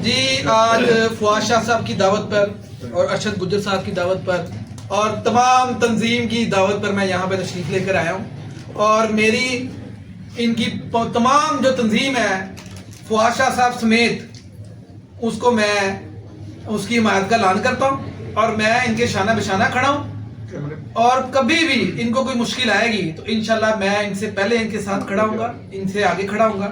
جی آج فواد شاہ صاحب کی دعوت پر اور ارشد گجر صاحب کی دعوت پر اور تمام تنظیم کی دعوت پر میں یہاں پہ تشریف لے کر آیا ہوں، اور میری ان کی تمام جو تنظیم ہے فواد شاہ صاحب سمیت اس کو میں اس کی حمایت کا اعلان کرتا ہوں، اور میں ان کے شانہ بشانہ کھڑا ہوں، اور کبھی بھی ان کو کوئی مشکل آئے گی تو انشاءاللہ میں ان سے پہلے ان کے ساتھ کھڑا ہوں گا، ان سے آگے کھڑا ہوں گا۔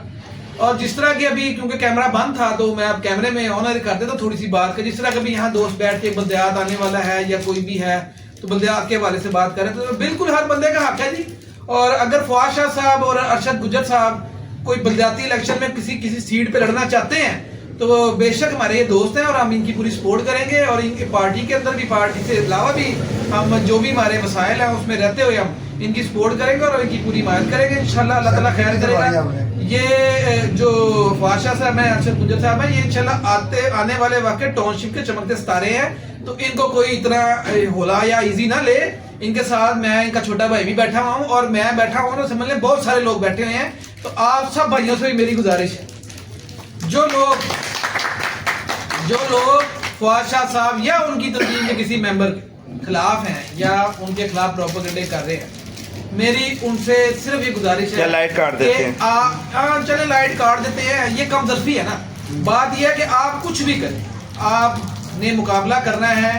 اور جس طرح کہ ابھی کیونکہ کیمرہ بند تھا تو میں اب کیمرے میں آنر کر دیتا تھوڑی سی بات کہ جس طرح کبھی یہاں دوست بیٹھ کے بلدیات آنے والا ہے یا کوئی بھی ہے تو بلدیات کے حوالے سے بات کریں تو بالکل ہر بندے کا حق ہے جی۔ اور اگر فواد شاہ صاحب اور ارشد گجر صاحب کوئی بلدیاتی الیکشن میں کسی سیٹ پہ لڑنا چاہتے ہیں تو بے شک ہمارے یہ دوست ہیں اور ہم ان کی پوری سپورٹ کریں گے، اور ان کی پارٹی کے اندر بھی، پارٹی سے علاوہ بھی ہم جو بھی ہمارے مسائل ہیں اس میں رہتے ہوئے ہم ان کی سپورٹ کریں گے اور ان کی پوری حمایت کریں گے انشاءاللہ۔ اللہ تعالیٰ خیر کرے گا۔ یہ جو فواد شاہ صاحب ہیں، ارشد گجر صاحب ہیں، یہ انشاءاللہ آنے والے واقع ٹاؤن شپ کے چمکتے ستارے ہیں، تو ان کو کوئی اتنا ہولا یا ایزی نہ لے۔ ان کے ساتھ میں ان کا چھوٹا بھائی بھی بیٹھا ہوا ہوں، اور میں بیٹھا ہوں نا، سمجھ لیں بہت سارے لوگ بیٹھے ہوئے ہیں، تو آپ سب بھائیوں سے بھی میری گزارش ہے، جو لوگ فواد شاہ صاحب یا ان کی تنظیم کے کسی ممبر کے خلاف ہیں یا ان کے خلاف پروپیگنڈے کر رہے ہیں، میری ان سے صرف یہ گزارش ہے لائٹ کاٹ دیتے ہیں، چلے لائٹ کاٹ دیتے ہیں، یہ کم ظرفی ہے نا۔ بات یہ ہے کہ آپ کچھ بھی کریں، آپ نے مقابلہ کرنا ہے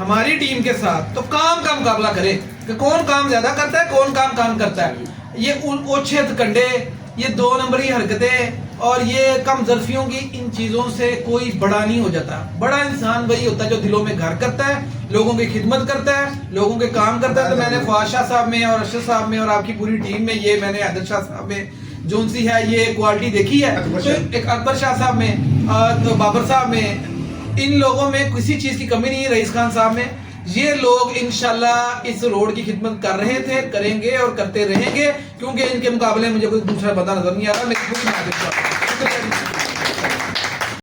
ہماری ٹیم کے ساتھ تو کام کا مقابلہ کریں کہ کون کام زیادہ کرتا ہے، کون کام کرتا ہے۔ یہ اوچھے کنڈے، یہ دو نمبری حرکتیں اور یہ کم ظرفیوں کی ان چیزوں سے کوئی بڑا نہیں ہو جاتا۔ بڑا انسان وہی ہوتا ہے جو دلوں میں گھر کرتا ہے، لوگوں کی خدمت کرتا ہے، لوگوں کے کام کرتا ہے۔ تو میں نے فواد شاہ صاحب میں اور ارشد صاحب میں اور آپ کی پوری ٹیم میں یہ میں نے حیدر شاہ صاحب میں جون سی ہے یہ کوالٹی دیکھی ہے، تو ایک اکبر شاہ صاحب میں تو بابر صاحب میں، ان لوگوں میں کسی چیز کی کمی نہیں ہے۔ رئیس خان صاحب میں یہ لوگ انشاءاللہ اس روڈ کی خدمت کر رہے تھے، کریں گے اور کرتے رہیں گے، کیونکہ ان کے مقابلے میں مجھے کوئی دوسرا بندہ نظر نہیں آ رہا۔